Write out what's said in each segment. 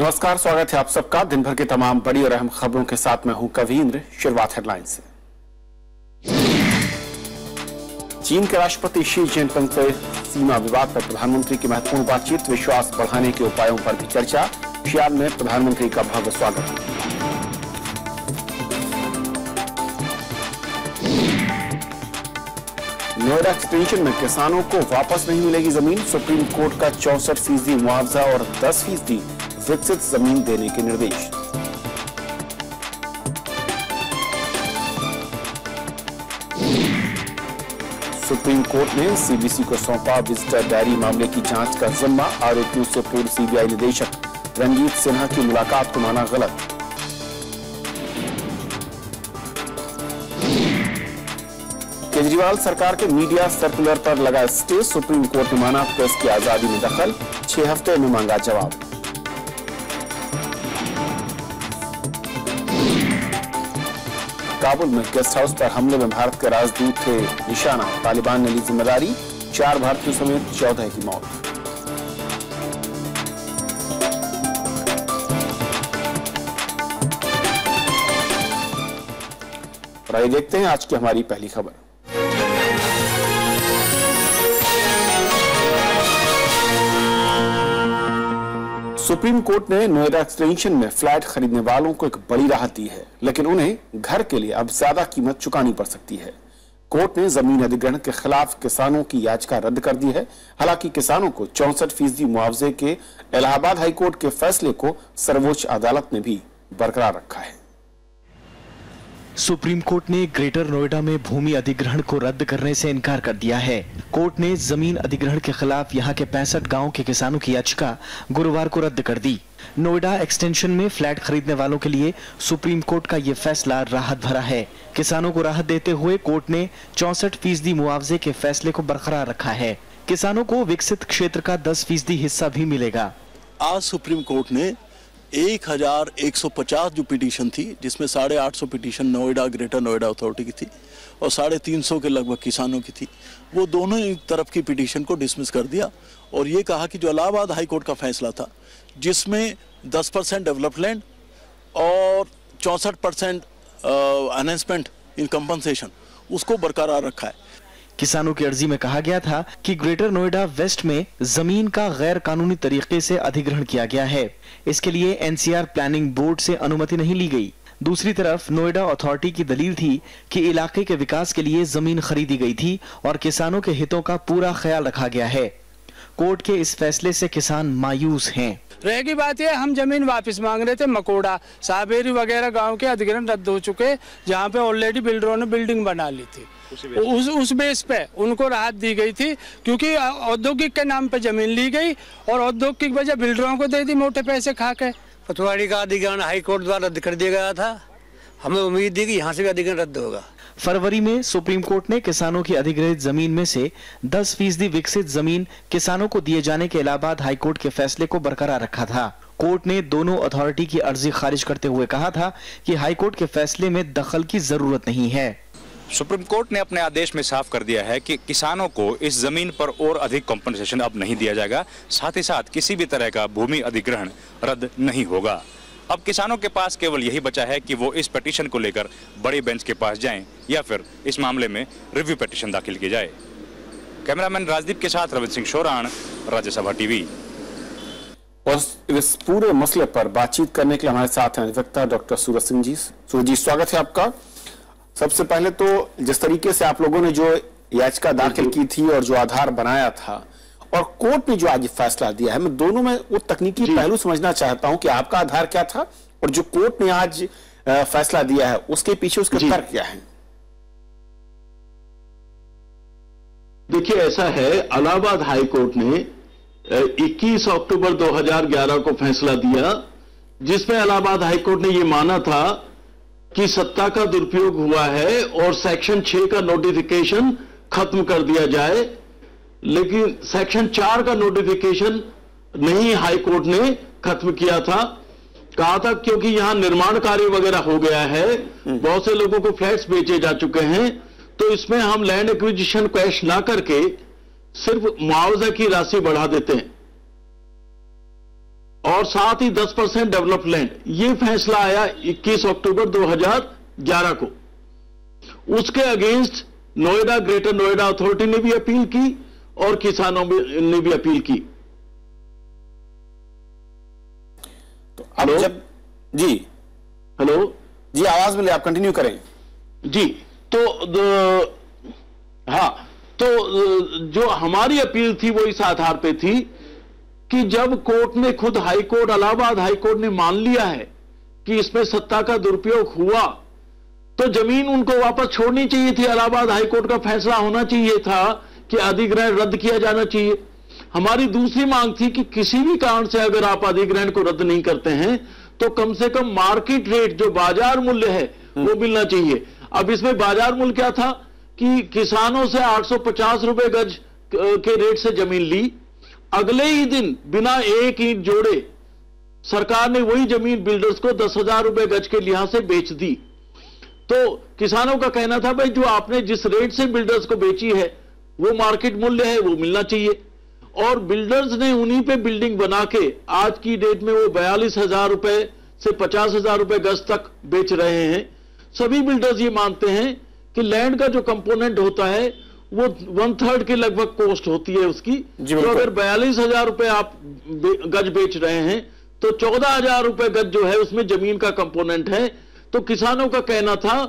नमस्कार, स्वागत है आप सबका दिन भर के तमाम बड़ी और अहम खबरों के साथ। मैं हूं कवींद्र। शुरुआत हेडलाइन से। चीन के राष्ट्रपति शी जिनपिंग से सीमा विवाद पर प्रधानमंत्री की महत्वपूर्ण बातचीत, विश्वास बढ़ाने के उपायों पर भी चर्चा। शीयान में प्रधानमंत्री का भव्य स्वागत। नोएडा एक्सटेंशन में किसानों को वापस नहीं मिलेगी जमीन, सुप्रीम कोर्ट का 64% मुआवजा और 10% विकसित जमीन देने के निर्देश। सुप्रीम कोर्ट ने सीबीसी को सौंपा विजिटर डायरी मामले की जांच का जिम्मा, आरोपियों से पूर्व सीबीआई निदेशक रंजीत सिन्हा की मुलाकात को माना गलत। केजरीवाल सरकार के मीडिया सर्कुलर पर लगा स्टे, सुप्रीम कोर्ट ने माना प्रेस की आजादी में दखल, 6 हफ्ते में मांगा जवाब। काबुल में गेस्ट हाउस पर हमले में भारत के राजदूत थे निशाना, तालिबान ने ली जिम्मेदारी, 4 भारतीयों समेत 14 की मौत। और आइए देखते हैं आज की हमारी पहली खबर। सुप्रीम कोर्ट ने नोएडा एक्सटेंशन में फ्लैट खरीदने वालों को एक बड़ी राहत दी है, लेकिन उन्हें घर के लिए अब ज्यादा कीमत चुकानी पड़ सकती है। कोर्ट ने जमीन अधिग्रहण के खिलाफ किसानों की याचिका रद्द कर दी है। हालांकि किसानों को 64% मुआवजे के इलाहाबाद हाईकोर्ट के फैसले को सर्वोच्च अदालत ने भी बरकरार रखा है। सुप्रीम कोर्ट ने ग्रेटर नोएडा में भूमि अधिग्रहण को रद्द करने से इनकार कर दिया है। कोर्ट ने जमीन अधिग्रहण के खिलाफ यहां के 65 गांव के किसानों की याचिका गुरुवार को रद्द कर दी। नोएडा एक्सटेंशन में फ्लैट खरीदने वालों के लिए सुप्रीम कोर्ट का ये फैसला राहत भरा है। किसानों को राहत देते हुए कोर्ट ने 64% मुआवजे के फैसले को बरकरार रखा है। किसानों को विकसित क्षेत्र का 10% हिस्सा भी मिलेगा। आज सुप्रीम कोर्ट ने 1150 जो पिटीशन थी, जिसमें 850 petition Noida greater Noida authority की थी और 350 के लगभग किसानों की थी, वो दोनों ही तरफ की पिटीशन को डिसमिस कर दिया और ये कहा कि जो इलाहाबाद हाई कोर्ट का फैसला था, जिसमें 10% डेवलपमेंट और 64% एनहेंसमेंट इन कंपनसेशन, उसको बरकरार रखा है। किसानों की अर्जी में कहा गया था कि ग्रेटर नोएडा वेस्ट में जमीन का गैर कानूनी तरीके से अधिग्रहण किया गया है। इसके लिए एनसीआर प्लानिंग बोर्ड से अनुमति नहीं ली गई। दूसरी तरफ नोएडा अथॉरिटी की दलील थी कि इलाके के विकास के लिए जमीन खरीदी गई थी और किसानों के हितों का पूरा ख्याल रखा गया है। कोर्ट के इस फैसले से किसान मायूस हैं। रहेगी बात ये, हम जमीन वापस मांग रहे थे। मकोड़ा, साबेरी वगैरह गांव के अधिग्रहण रद्द हो चुके, जहां पे ऑलरेडी बिल्डरों ने बिल्डिंग बना ली थी। उस बेस पे उनको राहत दी गई थी, क्योंकि औद्योगिक के नाम पे जमीन ली गई और औद्योगिक वजह बिल्डरों को दे दी मोटे पैसे खा के। पटवारी का अधिग्रहण हाई कोर्ट द्वारा रद्द कर दिया गया था। हमें उम्मीद थी कि यहाँ से भी अधिग्रहण रद्द होगा। फरवरी में सुप्रीम कोर्ट ने किसानों की अधिग्रहित जमीन में से 10% विकसित जमीन किसानों को दिए जाने के इलाहाबाद हाईकोर्ट के फैसले को बरकरार रखा था। कोर्ट ने दोनों अथॉरिटी की अर्जी खारिज करते हुए कहा था कि हाईकोर्ट के फैसले में दखल की जरूरत नहीं है। सुप्रीम कोर्ट ने अपने आदेश में साफ कर दिया है कि किसानों को इस जमीन पर और अधिक कॉम्पनसेशन अब नहीं दिया जाएगा। साथ ही साथ किसी भी तरह का भूमि अधिग्रहण रद्द नहीं होगा। अब किसानों के पास केवल यही बचा है कि वो इस पिटीशन को लेकर बड़ी बेंच के पास जाएं या फिर इस मामले में रिव्यू पिटीशन दाखिल की जाए। कैमरामैन राजदीप के साथ रविंद्र सिंह शोरान, राज्यसभा टीवी। और इस पूरे मसले पर बातचीत करने के लिए हमारे साथ हैं अधिवक्ता डॉक्टर सूरज सिंह जी। सूरज जी, स्वागत है आपका। सबसे पहले तो जिस तरीके से आप लोगों ने जो याचिका दाखिल की थी और जो आधार बनाया था और कोर्ट ने जो आज फैसला दिया है, मैं दोनों में वो तकनीकी पहलू समझना चाहता हूं कि आपका आधार क्या था और जो कोर्ट ने आज फैसला दिया है उसके पीछे उसके तर्क क्या है। देखिए, ऐसा है, इलाहाबाद हाई कोर्ट ने 21 अक्टूबर 2011 को फैसला दिया, जिसमें इलाहाबाद हाई कोर्ट ने यह माना था कि सत्ता का दुरुपयोग हुआ है और सेक्शन 6 का नोटिफिकेशन खत्म कर दिया जाए। लेकिन सेक्शन 4 का नोटिफिकेशन नहीं हाई कोर्ट ने खत्म किया था। कहा था क्योंकि यहां निर्माण कार्य वगैरह हो गया है, बहुत से लोगों को फ्लैट्स बेचे जा चुके हैं, तो इसमें हम लैंड एक्विजिशन कैश ना करके सिर्फ मुआवजा की राशि बढ़ा देते हैं। और साथ ही 10% डेवलप लैंड। ये फैसला आया 21 अक्टूबर 2011 को। उसके against Noida greater Noida authority ने भी अपील की और किसानों ने भी अपील की। तो अब जब जी हेलो जी आवाज मिले, आप कंटिन्यू करें जी। तो हाँ, तो जो हमारी अपील थी वो इस आधार पे थी कि जब कोर्ट ने खुद high court, Allahabad high court ने मान लिया है कि इसमें सत्ता का दुरुपयोग हुआ, तो जमीन उनको वापस छोड़नी चाहिए थी। इलाहाबाद हाई कोर्ट का फैसला होना चाहिए था कि अधिग्रहण रद्द किया जाना चाहिए। हमारी दूसरी मांग थी कि किसी भी कारण से अगर आप अधिग्रहण को रद्द नहीं करते हैं तो कम से कम मार्केट रेट, जो बाजार मूल्य है, वो मिलना चाहिए। अब इसमें बाजार मूल्य क्या था कि किसानों से 850 रुपए गज के रेट से जमीन ली, अगले ही दिन बिना एक ईंट जोड़े सरकार ने वही जमीन बिल्डर्स को 10,000 रुपए गज के लिहाज से बेच दी। तो किसानों का कहना था भाई जो आपने जिस रेट से बिल्डर्स को बेची है वो मार्केट मूल्य है, वो मिलना चाहिए। और बिल्डर्स ने उन्हीं पे बिल्डिंग बना के आज की डेट में वो 42,000 रुपए से 50,000 रुपए गज तक बेच रहे हैं। सभी बिल्डर्स ये मानते हैं कि लैंड का जो कंपोनेंट होता है वो 1/3 के लगभग कॉस्ट होती है उसकी। तो अगर 42,000 रुपए आप गज बेच रहे हैं तो 14,000 रुपए गज जो है उसमें जमीन का कंपोनेंट है। तो किसानों का कहना था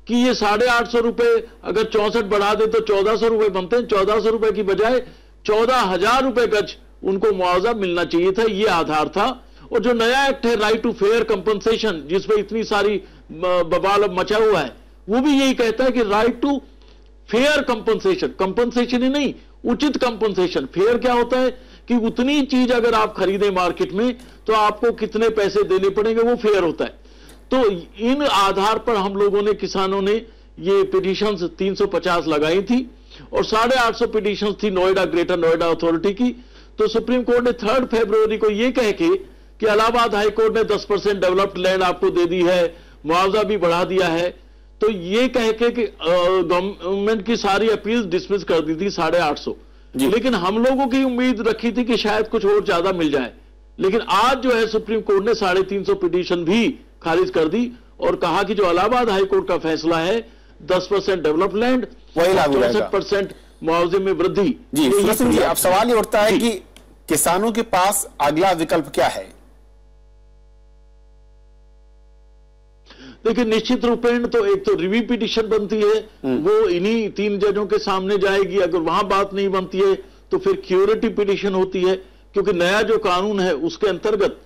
कि ये 850 रुपए अगर 64 बढ़ा दे तो 1,400 रुपए बनते हैं। 1,400 रुपए की बजाय 14,000 रुपए गज उनको मुआवजा मिलना चाहिए था, ये आधार था। और जो नया एक्ट है राइट टू फेयर कंपनसेशन, जिसमें इतनी सारी बवाल अब मचा हुआ है, वो भी यही कहता है कि right to fair compensation, compensation ही नहीं, उचित कंपनसेशन। फेयर क्या होता है कि उतनी चीज अगर आप खरीदें मार्केट में तो आपको कितने पैसे देने पड़ेंगे, वो फेयर होता है। तो इन आधार पर हम लोगों ने, किसानों ने ये पिटीशंस 350 लगाई थी और 850 पिटीशंस थी नोएडा ग्रेटर नोएडा अथॉरिटी की। तो सुप्रीम कोर्ट ने 3 फरवरी को ये कह के कि इलाहाबाद हाई कोर्ट ने 10% डेवलप्ड लैंड आपको दे दी है, मुआवजा भी बढ़ा दिया है, तो ये कह के कि गवर्नमेंट की सारी अपील डिसमिस कर दी थी 850। लेकिन हम लोगों की उम्मीद रखी थी कि शायद कुछ और ज्यादा मिल जाए। लेकिन आज जो है सुप्रीम कोर्ट ने 350 पिटीशन भी खारिज कर दी और कहा कि जो इलाहाबाद हाई कोर्ट का फैसला है 10% डेवलप्ड लैंड, 64% मुआवजे में वृद्धि। जी अब सवाल ये उठता है कि किसानों के पास अगला विकल्प क्या है? देखिए निश्चित रूपेण तो एक तो रिव्यू पिटीशन बनती है, वो इन्हीं 3 जजों के सामने जाएगी। अगर वहां बात नहीं बनती है तो फिर क्यूरेटिव पिटीशन होती है, क्योंकि नया जो कानून है उसके अंतर्गत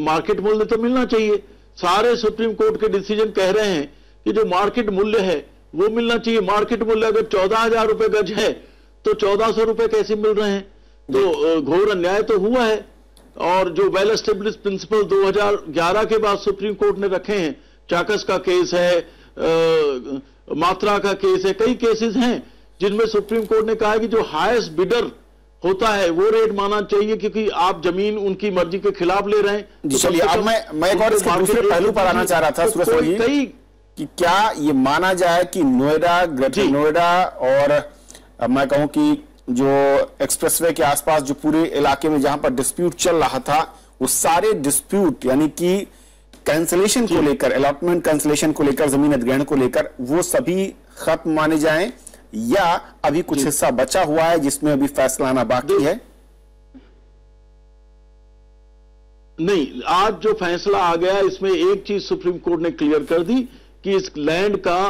मार्केट मूल्य तो मिलना चाहिए। सारे सुप्रीम कोर्ट के डिसीजन कह रहे हैं कि जो मार्केट मूल्य है वो मिलना चाहिए। मार्केट मूल्य अगर 14,000 रुपए गज है तो 1,400 रुपए कैसे मिल रहे हैं? तो घोर अन्याय तो हुआ है। और जो वेल एस्टेब्लिश प्रिंसिपल 2011 के बाद सुप्रीम कोर्ट ने रखे हैं, चाकस का केस है, मात्रा का केस है, कई केसेस हैं जिनमें सुप्रीम कोर्ट ने कहा है कि जो हाईएस्ट बिडर होता है वो रेट माना चाहिए, क्योंकि आप जमीन उनकी मर्जी के खिलाफ ले रहे हैं। चलिए अब मैं एक और इसके दूसरे पहलू पर आना चाह रहा था सूरज सिंह जी कि क्या ये माना जाए कि नोएडा ग्रेटर नोएडा और मैं कहूं कि जो एक्सप्रेसवे के आसपास जो पूरे इलाके में जहां पर डिस्प्यूट चल रहा था, वो सारे डिस्प्यूट यानी कि कैंसिलेशन को लेकर, अलॉटमेंट कैंसिलेशन को लेकर, जमीन अधिग्रहण को लेकर, वो सभी खत्म माने जाएं या अभी कुछ हिस्सा बचा हुआ है जिसमें अभी फैसला आना बाकी है? नहीं, आज जो फैसला आ गया इसमें एक चीज सुप्रीम कोर्ट ने क्लियर कर दी कि इस लैंड का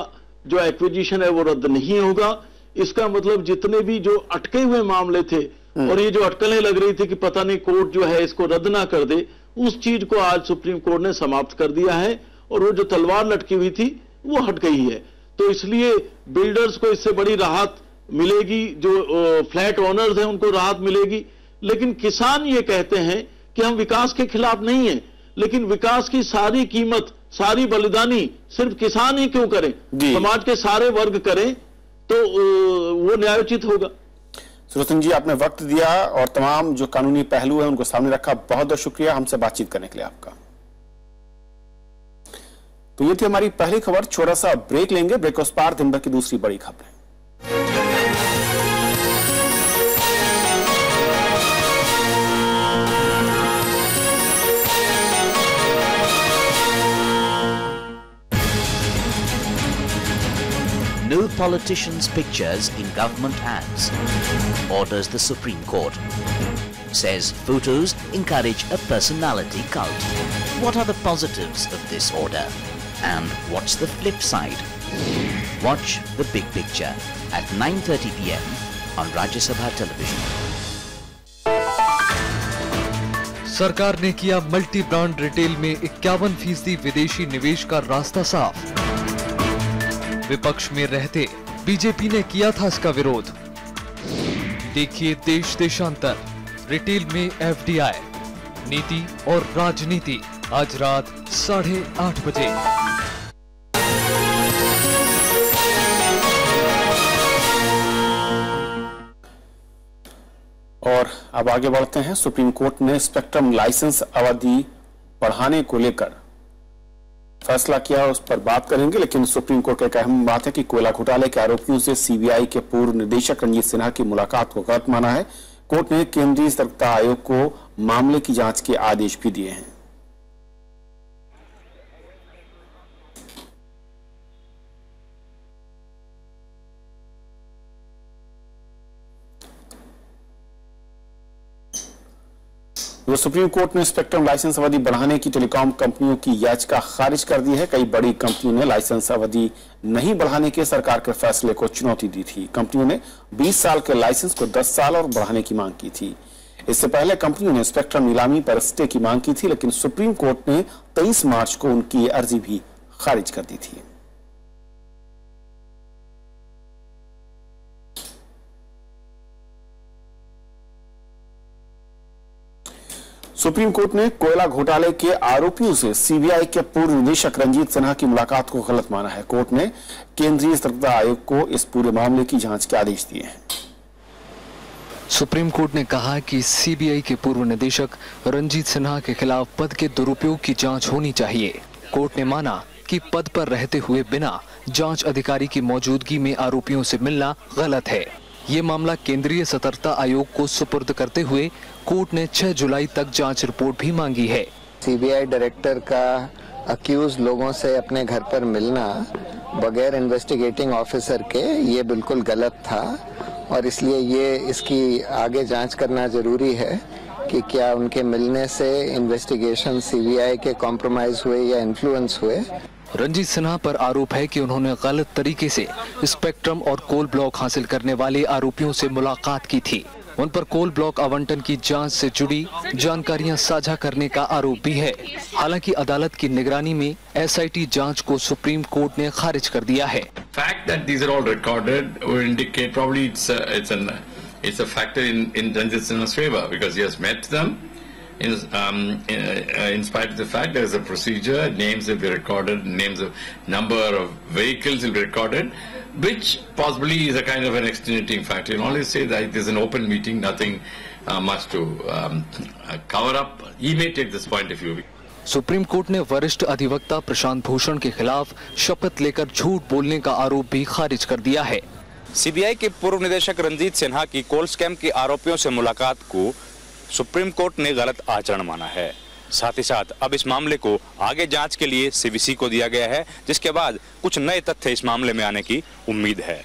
जो एक्विजिशन है वो रद्द नहीं होगा। इसका मतलब जितने भी जो अटके हुए मामले थे और ये जो अटकलें लग रही थी कि पता नहीं कोर्ट जो है इसको रद्द ना कर दे, उस चीज को आज सुप्रीम कोर्ट ने समाप्त कर दिया है और वो जो तलवार लटकी हुई थी वो हट गई है। तो इसलिए बिल्डर्स को इससे बड़ी राहत मिलेगी, जो फ्लैट ओनर्स हैं उनको राहत मिलेगी। लेकिन किसान ये कहते हैं कि हम विकास के खिलाफ नहीं है, लेकिन विकास की सारी कीमत, सारी बलिदानी सिर्फ किसान ही क्यों करें, समाज के सारे वर्ग करें तो वो न्यायोचित होगा। सूरज सिंह जी, आपने वक्त दिया और तमाम जो कानूनी पहलू है उनको सामने रखा। बहुत बहुत शुक्रिया हमसे बातचीत करने के लिए आपका। तो ये थी हमारी पहली खबर। छोटा सा ब्रेक लेंगे, ब्रेक के उस पार दिन भर की दूसरी बड़ी खबरें। politicians' pictures in government ads, orders the Supreme Court. Says photos encourage a personality cult. What are the positives of this order? And what's the flip side? Watch The Big Picture at 9:30 p.m. on Rajya Sabha Television. सरकार ने किया multi brand retail में 51% विदेशी निवेश का रास्ता साफ। विपक्ष में रहते बीजेपी ने किया था इसका विरोध। देखिए देश देशांतर, रिटेल में एफडीआई, नीति और राजनीति, आज रात 8:30 बजे। और अब आगे बढ़ते हैं। सुप्रीम कोर्ट ने स्पेक्ट्रम लाइसेंस अवधि बढ़ाने को लेकर फैसला किया, उस पर बात करेंगे। लेकिन सुप्रीम कोर्ट का एक अहम बात है कि कोयला घोटाले के आरोपियों से सीबीआई के पूर्व निदेशक रंजीत सिन्हा की मुलाकात को गलत माना है। कोर्ट ने केंद्रीय सतर्कता आयोग को मामले की जांच के आदेश भी दिए हैं। सुप्रीम कोर्ट ने स्पेक्ट्रम लाइसेंस अवधि बढ़ाने की टेलीकॉम कंपनियों की याचिका खारिज कर दी है। कई बड़ी कंपनियों ने लाइसेंस अवधि नहीं बढ़ाने के सरकार के फैसले को चुनौती दी थी। कंपनियों ने 20 साल के लाइसेंस को 10 साल और बढ़ाने की मांग की थी। इससे पहले कंपनियों ने स्पेक्ट्रम नीलामी पर स्टे की मांग की थी, लेकिन सुप्रीम कोर्ट ने 23 मार्च को उनकी अर्जी भी खारिज कर दी थी। सुप्रीम कोर्ट ने कोयला घोटाले के आरोपियों से सीबीआई के पूर्व निदेशक रंजीत सिन्हा की मुलाकात को गलत माना है। कोर्ट ने केंद्रीय सतर्कता आयोग को इस पूरे मामले की जांच के आदेश दिए हैं। सुप्रीम कोर्ट ने कहा कि सीबीआई के पूर्व निदेशक रंजीत सिन्हा के खिलाफ पद के दुरुपयोग की जांच होनी चाहिए। कोर्ट ने माना कि पद पर रहते हुए बिना जांच अधिकारी की मौजूदगी में आरोपियों से मिलना गलत है। ये मामला केंद्रीय सतर्कता आयोग को सुपुर्द करते हुए कोर्ट ने 6 जुलाई तक जांच रिपोर्ट भी मांगी है। सीबीआई डायरेक्टर का अक्यूज लोगों से अपने घर पर मिलना बगैर इन्वेस्टिगेटिंग ऑफिसर के ये बिल्कुल गलत था और इसलिए ये इसकी आगे जांच करना जरूरी है कि क्या उनके मिलने से इन्वेस्टिगेशन सीबीआई के कॉम्प्रोमाइज हुए या इन्फ्लुएंस हुए। रंजीत सिन्हा पर आरोप है कि उन्होंने गलत तरीके से स्पेक्ट्रम और कोल ब्लॉक हासिल करने वाले आरोपियों से मुलाकात की थी। उन पर कोल ब्लॉक आवंटन की जांच से जुड़ी जानकारियां साझा करने का आरोप भी है। हालांकि अदालत की निगरानी में एसआईटी जांच को सुप्रीम कोर्ट ने खारिज कर दिया है। Fact that these are all recorded would indicate probably it's a factor in Ranjit Sinha's favor because he has met them. In spite of the fact there is a procedure, names will be recorded, names of number of vehicles will be recorded, which possibly is a kind of an extenuating factor. You always say that there's an open meeting, nothing much to cover up. He may take this point of view. Supreme court ने वरिष्ठ अधिवक्ता प्रशांत भूषण के खिलाफ शपथ लेकर झूठ बोलने का आरोप भी खारिज कर दिया है। सीबीआई के पूर्व निदेशक रंजीत सिन्हा की कोल स्कैम के आरोपियों से मुलाकात को सुप्रीम कोर्ट ने गलत आचरण माना है। साथ ही साथ अब इस मामले को आगे जांच के लिए सीवीसी को दिया गया है, जिसके बाद कुछ नए तथ्य इस मामले में आने की उम्मीद है।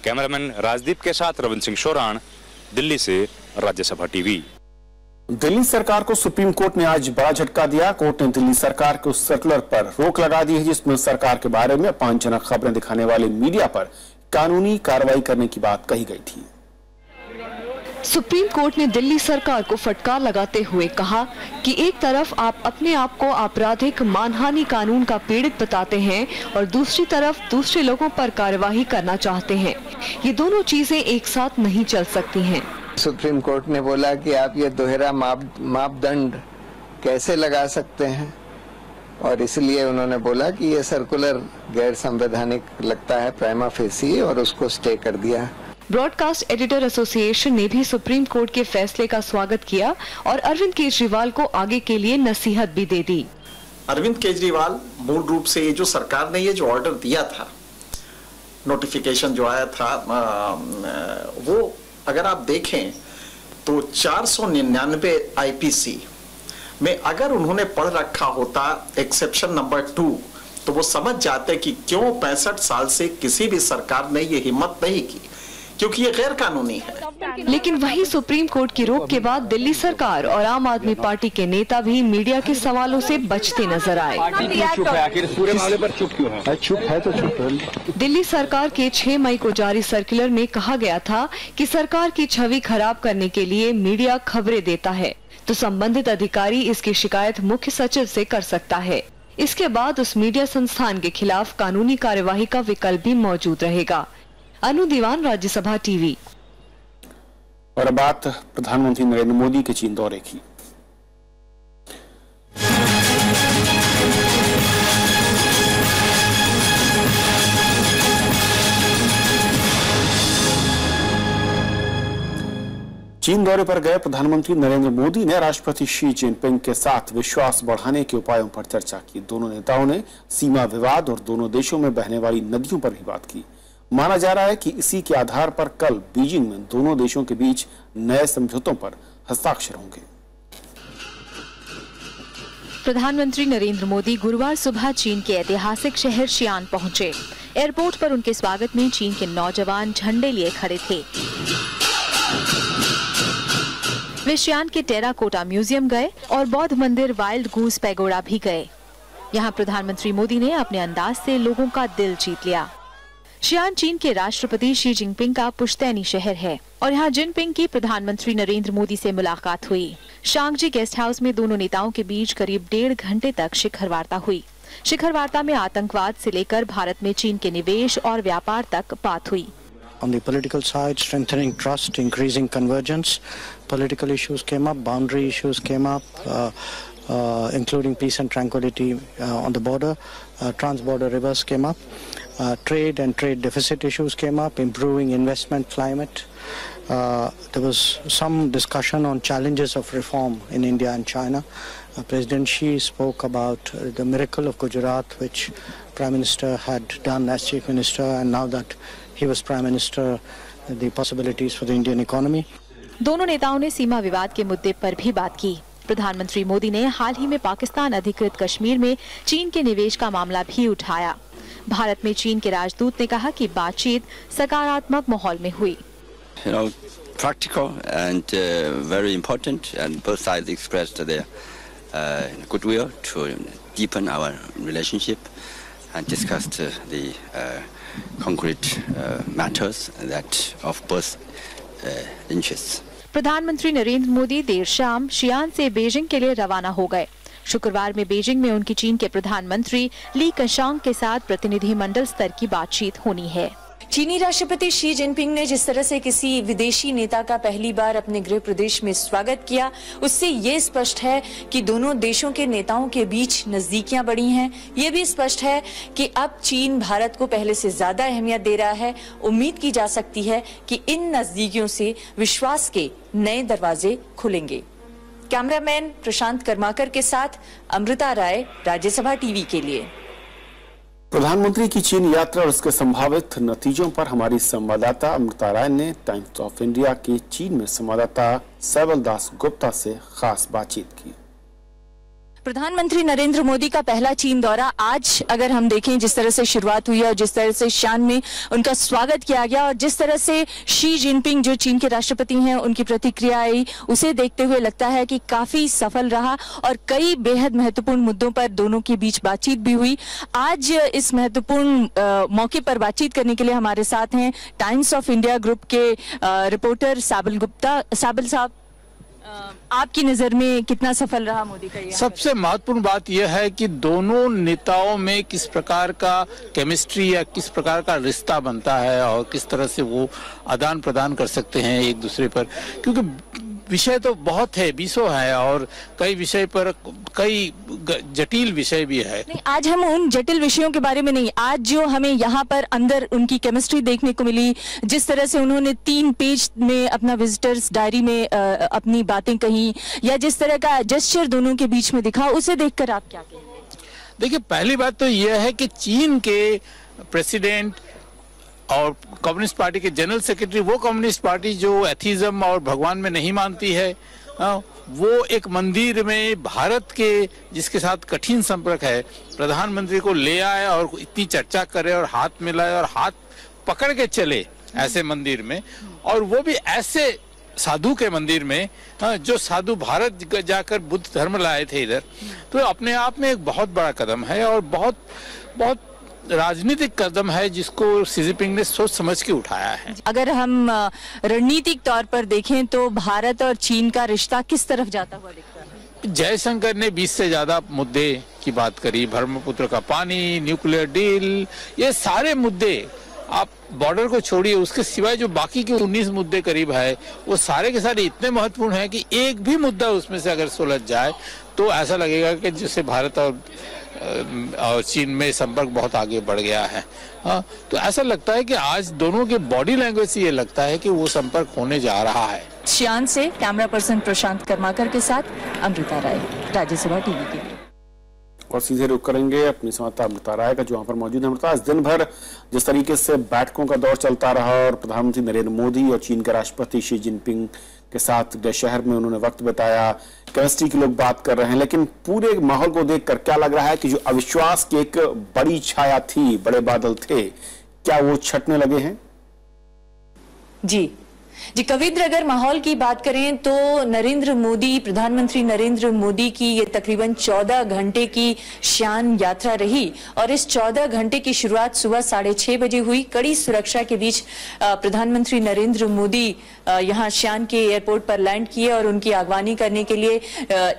कैमरामैन राजदीप के साथ रविंद्र सिंह शोराण, दिल्ली से राज्यसभा टीवी। दिल्ली सरकार को सुप्रीम कोर्ट ने आज बड़ा झटका दिया। कोर्ट ने दिल्ली सरकार के उस सर्कुलर पर रोक लगा दी है जिसमें सरकार के बारे में अपमानजनक खबरें दिखाने वाले मीडिया पर कानूनी कार्रवाई करने की बात कही गई थी। सुप्रीम कोर्ट ने दिल्ली सरकार को फटकार लगाते हुए कहा कि एक तरफ आप अपने आप को आपराधिक मानहानि कानून का पीड़ित बताते हैं और दूसरी तरफ दूसरे लोगों पर कार्यवाही करना चाहते हैं। ये दोनों चीजें एक साथ नहीं चल सकती हैं। सुप्रीम कोर्ट ने बोला कि आप ये दोहरा मापदंड कैसे लगा सकते हैं और इसलिए उन्होंने बोला कि ये सर्कुलर गैर संवैधानिक लगता है प्राइमा फेसी और उसको स्टे कर दिया। ब्रॉडकास्ट एडिटर एसोसिएशन ने भी सुप्रीम कोर्ट के फैसले का स्वागत किया और अरविंद केजरीवाल को आगे के लिए नसीहत भी दे दी। अरविंद केजरीवाल मूल रूप से ये जो सरकार ने ये जो ऑर्डर दिया था, नोटिफिकेशन जो आया था, वो अगर आप देखें तो 499 आईपीसी में अगर उन्होंने पढ़ रखा होता एक्सेप्शन नंबर 2 तो वो समझ जाते कि क्यों 65 साल से किसी भी सरकार ने ये हिम्मत नहीं की, क्योंकि ये गैर कानूनी है। लेकिन वही सुप्रीम कोर्ट की रोक के बाद दिल्ली सरकार और आम आदमी पार्टी के नेता भी मीडिया के सवालों से बचते नजर आए। दिल्ली सरकार के 6 मई को जारी सर्कुलर में कहा गया था कि सरकार की छवि खराब करने के लिए मीडिया खबरें देता है तो संबंधित अधिकारी इसकी शिकायत मुख्य सचिव से कर सकता है। इसके बाद उस मीडिया संस्थान के खिलाफ कानूनी कार्यवाही का विकल्प भी मौजूद रहेगा। अनु दीवान, राज्यसभा टीवी। और अब बात प्रधानमंत्री नरेंद्र मोदी के चीन दौरे की। चीन दौरे पर गए प्रधानमंत्री नरेंद्र मोदी ने राष्ट्रपति शी जिनपिंग के साथ विश्वास बढ़ाने के उपायों पर चर्चा की। दोनों नेताओं ने सीमा विवाद और दोनों देशों में बहने वाली नदियों पर भी बात की। माना जा रहा है कि इसी के आधार पर कल बीजिंग में दोनों देशों के बीच नए समझौतों पर हस्ताक्षर होंगे। प्रधानमंत्री नरेंद्र मोदी गुरुवार सुबह चीन के ऐतिहासिक शहर शियान पहुंचे। एयरपोर्ट पर उनके स्वागत में चीन के नौजवान झंडे लिए खड़े थे। वे शियान के टेराकोटा म्यूजियम गए और बौद्ध मंदिर वाइल्ड गूस पैगोडा भी गए। यहाँ प्रधानमंत्री मोदी ने अपने अंदाज से लोगों का दिल जीत लिया। शियान चीन के राष्ट्रपति शी जिनपिंग का पुश्तैनी शहर है और यहाँ जिनपिंग की प्रधानमंत्री नरेंद्र मोदी से मुलाकात हुई। शांगजी गेस्ट हाउस में दोनों नेताओं के बीच करीब 1.5 घंटे तक शिखर वार्ता हुई। शिखर वार्ता में आतंकवाद से लेकर भारत में चीन के निवेश और व्यापार तक बात हुई। On the political side, strengthening trust, increasing convergence, political issues came up, boundary issues came up, including peace and tranquility on the border, trans-border rivers came up, trade and trade deficit issues came up, improving investment climate. There was some discussion on challenges of reform in India and China. President Xi spoke about the miracle of Gujarat, which Prime Minister had done as Chief Minister, and now that he was Prime Minister, the possibilities for the Indian economy. दोनों नेताओं ने सीमा विवाद के मुद्दे पर भी बात की। प्रधानमंत्री मोदी ने हाल ही में पाकिस्तान अधिकृत कश्मीर में चीन के निवेश का मामला भी उठाया। भारत में चीन के राजदूत ने कहा कि बातचीत सकारात्मक माहौल में हुई। Practical and very important, and both sides expressed their goodwill to deepen our relationship and discussed the concrete matters that of both interests. प्रधानमंत्री नरेंद्र मोदी देर शाम शियान से बीजिंग के लिए रवाना हो गए। शुक्रवार में बीजिंग में उनकी चीन के प्रधानमंत्री ली केशांग के साथ प्रतिनिधिमंडल स्तर की बातचीत होनी है। चीनी राष्ट्रपति शी जिनपिंग ने जिस तरह से किसी विदेशी नेता का पहली बार अपने गृह प्रदेश में स्वागत किया, उससे ये स्पष्ट है कि दोनों देशों के नेताओं के बीच नजदीकियां बढ़ी हैं। ये भी स्पष्ट है कि अब चीन भारत को पहले से ज्यादा अहमियत दे रहा है। उम्मीद की जा सकती है कि इन नजदीकियों से विश्वास के नए दरवाजे खुलेंगे। कैमरामैन प्रशांत कर्माकर के साथ अमृता राय, राज्यसभा टीवी के लिए। प्रधानमंत्री की चीन यात्रा और उसके संभावित नतीजों पर हमारी संवाददाता अमृता राय ने टाइम्स ऑफ इंडिया के चीन में संवाददाता सैबल दास गुप्ता से खास बातचीत की। प्रधानमंत्री नरेंद्र मोदी का पहला चीन दौरा आज अगर हम देखें जिस तरह से शुरुआत हुई और जिस तरह से शियान में उनका स्वागत किया गया और जिस तरह से शी जिनपिंग जो चीन के राष्ट्रपति हैं उनकी प्रतिक्रिया आई, उसे देखते हुए लगता है कि काफी सफल रहा और कई बेहद महत्वपूर्ण मुद्दों पर दोनों के बीच बातचीत भी हुई। आज इस महत्वपूर्ण मौके पर बातचीत करने के लिए हमारे साथ हैं टाइम्स ऑफ इंडिया ग्रुप के रिपोर्टर सैबल गुप्ता। सैबल साहब, आपकी नजर में कितना सफल रहा मोदी का? सबसे महत्वपूर्ण बात यह है कि दोनों नेताओं में किस प्रकार का केमिस्ट्री या किस प्रकार का रिश्ता बनता है और किस तरह से वो आदान प्रदान कर सकते हैं एक दूसरे पर, क्योंकि विषय तो बहुत है, 20 है और कई विषय पर कई जटिल विषय भी है। नहीं, आज हम उन जटिल विषयों के बारे में नहीं, आज जो हमें यहाँ पर अंदर उनकी केमिस्ट्री देखने को मिली, जिस तरह से उन्होंने 3 पेज में अपना विजिटर्स डायरी में अपनी बातें कही या जिस तरह का जेस्चर दोनों के बीच में दिखा, उसे देखकर आप क्या कहेंगे? देखिए, पहली बात तो यह है कि चीन के प्रेसिडेंट और कम्युनिस्ट पार्टी के जनरल सेक्रेटरी, वो कम्युनिस्ट पार्टी जो एथीज्म और भगवान में नहीं मानती है, वो एक मंदिर में भारत के जिसके साथ कठिन संपर्क है, प्रधानमंत्री को ले आए और इतनी चर्चा करे और हाथ मिलाए और हाथ पकड़ के चले ऐसे मंदिर में, और वो भी ऐसे साधु के मंदिर में जो साधु भारत जाकर बुद्ध धर्म लाए थे इधर, तो अपने आप में एक बहुत बड़ा कदम है और बहुत बहुत राजनीतिक कदम है जिसको शी जिनपिंग ने सोच समझ के उठाया है। अगर हम रणनीतिक तौर पर देखें तो भारत और चीन का रिश्ता किस तरफ जाता हुआ दिखता है? जयशंकर ने 20 से ज्यादा मुद्दे की बात करी, ब्रह्मपुत्र का पानी, न्यूक्लियर डील, ये सारे मुद्दे, आप बॉर्डर को छोड़िए, उसके सिवाय जो बाकी के 19 मुद्दे करीब है वो सारे के सारे इतने महत्वपूर्ण हैं कि एक भी मुद्दा उसमें से अगर सुलझ जाए तो ऐसा लगेगा कि जिससे भारत और चीन में संपर्क बहुत आगे बढ़ गया है। हाँ, तो ऐसा लगता है कि आज दोनों के बॉडी लैंग्वेज से ये लगता है कि वो संपर्क होने जा रहा है। शियान से कैमरा पर्सन प्रशांत कर्माकर के साथ अमृता राय, राज्यसभा टीवी के लिए। और सीधे रुख करेंगे अपनी संवाददाता अमृता राय का, जो वहां पर मौजूद है। अमृता, आज दिन भर जिस तरीके से बैठकों का दौर चलता रहा और प्रधानमंत्री नरेंद्र मोदी और चीन के राष्ट्रपति शी जिनपिंग के साथ गए शहर में उन्होंने वक्त बताया, केमिस्ट्री की लोग बात कर रहे हैं, लेकिन पूरे माहौल को देखकर क्या लग रहा है कि जो अविश्वास की एक बड़ी छाया थी, बड़े बादल थे, क्या वो छटने लगे हैं? जी कविंद्र, अगर माहौल की बात करें तो प्रधानमंत्री नरेंद्र मोदी की ये तकरीबन 14 घंटे की शान यात्रा रही और इस 14 घंटे की शुरुआत सुबह 6:30 बजे हुई। कड़ी सुरक्षा के बीच प्रधानमंत्री नरेंद्र मोदी यहाँ शान के एयरपोर्ट पर लैंड किए और उनकी अगवानी करने के लिए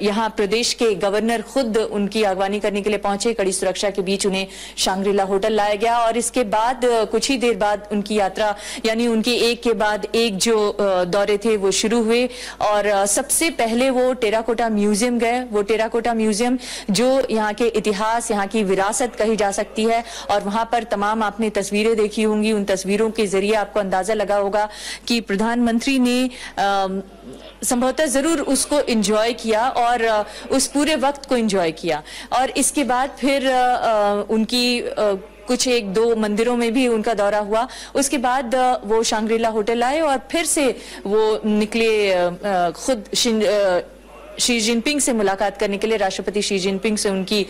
यहाँ प्रदेश के गवर्नर खुद उनकी अगवानी करने के लिए पहुंचे। कड़ी सुरक्षा के बीच उन्हें शांग्रीला होटल लाया गया और इसके बाद कुछ ही देर बाद उनकी यात्रा यानी उनके एक के बाद एक जो दौरे थे वो शुरू हुए और सबसे पहले वो टेराकोटा म्यूजियम गए। वो टेराकोटा म्यूजियम जो यहाँ के इतिहास, यहाँ की विरासत कही जा सकती है और वहां पर तमाम आपने तस्वीरें देखी होंगी। उन तस्वीरों के जरिए आपको अंदाजा लगा होगा कि प्रधानमंत्री ने संभवतः जरूर उसको एंजॉय किया और उस पूरे वक्त को एंजॉय किया और इसके बाद फिर उनकी कुछ 1-2 मंदिरों में भी उनका दौरा हुआ। उसके बाद वो शांग्रीला होटल आए और फिर से वो निकले खुद शी जिनपिंग से मुलाकात करने के लिए। राष्ट्रपति शी जिनपिंग से उनकी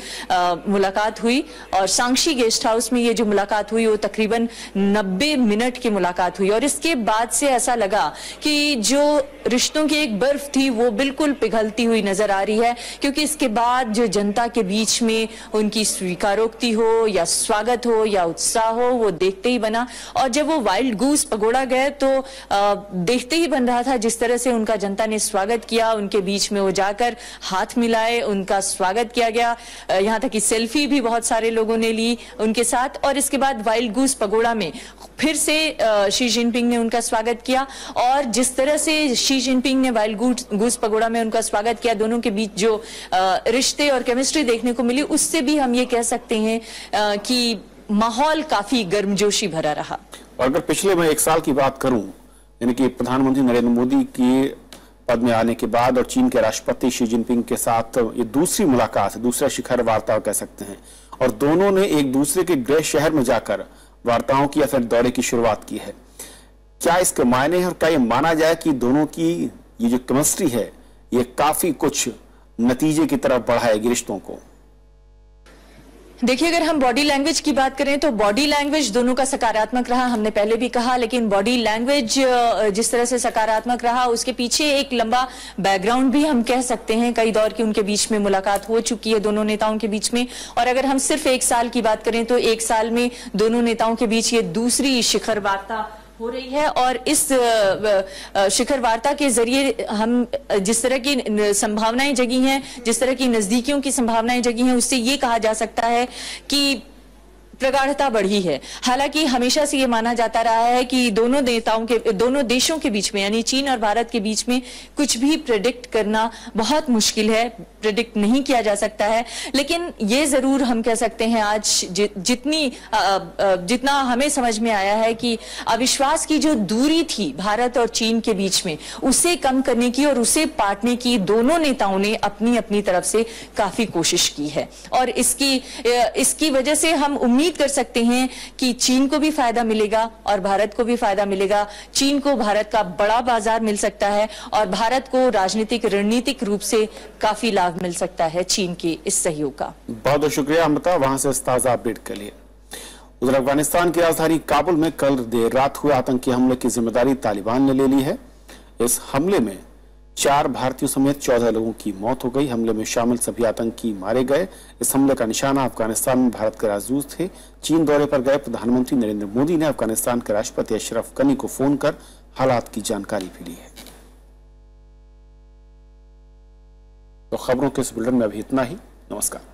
मुलाकात हुई और सांक्षी गेस्ट हाउस में ये जो मुलाकात हुई वो तकरीबन 90 मिनट की मुलाकात हुई और इसके बाद से ऐसा लगा कि जो रिश्तों की एक बर्फ थी वो बिल्कुल पिघलती हुई नजर आ रही है, क्योंकि इसके बाद जो जनता के बीच में उनकी स्वीकारोक्ति हो या स्वागत हो या उत्साह हो वो देखते ही बना। और जब वो वाइल्ड गूस पगोड़ा गए तो देखते ही बन रहा था जिस तरह से उनका जनता ने स्वागत किया। उनके बीच में वो जाकर हाथ मिलाए, उनका स्वागत किया गया, यहाँ तक कि सेल्फी भी बहुत सारे लोगों ने ली उनके साथ। और इसके बाद वाइल्ड गूस पगोड़ा में फिर से शी जिनपिंग ने उनका स्वागत किया और जिस तरह से शी जिनपिंग ने वाइल्ड गूस पगोड़ा में उनका स्वागत किया, दोनों के बीच जो रिश्ते और केमिस्ट्री देखने को मिली, उससे भी हम ये कह सकते हैं कि माहौल काफी गर्मजोशी भरा रहा। और अगर पिछले मैं 1 साल की बात करूं, यानी कि प्रधानमंत्री नरेंद्र मोदी की पद में आने के बाद और चीन के राष्ट्रपति शी जिनपिंग के साथ ये दूसरी मुलाकात, दूसरा शिखर वार्ता कह सकते हैं, और दोनों ने एक दूसरे के गृह शहर में जाकर वार्ताओं की या फिर दौरे की शुरुआत की है। क्या इसके मायने हैं और क्या ये माना जाए कि दोनों की ये जो केमिस्ट्री है ये काफी कुछ नतीजे की तरफ बढ़ाएगी रिश्तों को? देखिए, अगर हम बॉडी लैंग्वेज की बात करें तो बॉडी लैंग्वेज दोनों का सकारात्मक रहा, हमने पहले भी कहा, लेकिन बॉडी लैंग्वेज जिस तरह से सकारात्मक रहा उसके पीछे एक लंबा बैकग्राउंड भी हम कह सकते हैं। कई दौर की उनके बीच में मुलाकात हो चुकी है दोनों नेताओं के बीच में। और अगर हम सिर्फ 1 साल की बात करें तो 1 साल में दोनों नेताओं के बीच ये दूसरी शिखर वार्ता हो रही है और इस शिखर वार्ता के जरिए हम जिस तरह की संभावनाएं जगी हैं, जिस तरह की नजदीकियों की संभावनाएं जगी हैं, उससे ये कहा जा सकता है कि प्रगाढ़ता बढ़ी है। हालांकि हमेशा से ये माना जाता रहा है कि दोनों देशों के बीच में यानी चीन और भारत के बीच में कुछ भी प्रेडिक्ट करना बहुत मुश्किल है, प्रेडिक्ट नहीं किया जा सकता है। लेकिन ये जरूर हम कह सकते हैं आज जितना हमें समझ में आया है कि अविश्वास की जो दूरी थी भारत और चीन के बीच में उसे कम करने की और उसे पाटने की दोनों नेताओं ने अपनी अपनी तरफ से काफी कोशिश की है और इसकी वजह से हम उम्मीद उम्मीद कर सकते हैं कि चीन को भी फायदा मिलेगा और भारत को भी फायदा मिलेगा। चीन को भारत का बड़ा बाजार मिल सकता है और भारत को राजनीतिक रणनीतिक रूप से काफी लाभ मिल सकता है चीन के इस सहयोग का। बहुत बहुत शुक्रिया अमृता, वहां से ताजा अपडेट के लिए। उधर अफगानिस्तान की राजधानी काबुल में कल देर रात हुए आतंकी हमले की जिम्मेदारी तालिबान ने ले ली है। इस हमले में 4 भारतीयों समेत 14 लोगों की मौत हो गई। हमले में शामिल सभी आतंकी मारे गए। इस हमले का निशाना अफगानिस्तान में भारत के राजदूत थे। चीन दौरे पर गए प्रधानमंत्री नरेंद्र मोदी ने अफगानिस्तान के राष्ट्रपति अशरफ गनी को फोन कर हालात की जानकारी भी ली है। तो खबरों के इस बुलेटिन में अभी इतना ही। नमस्कार।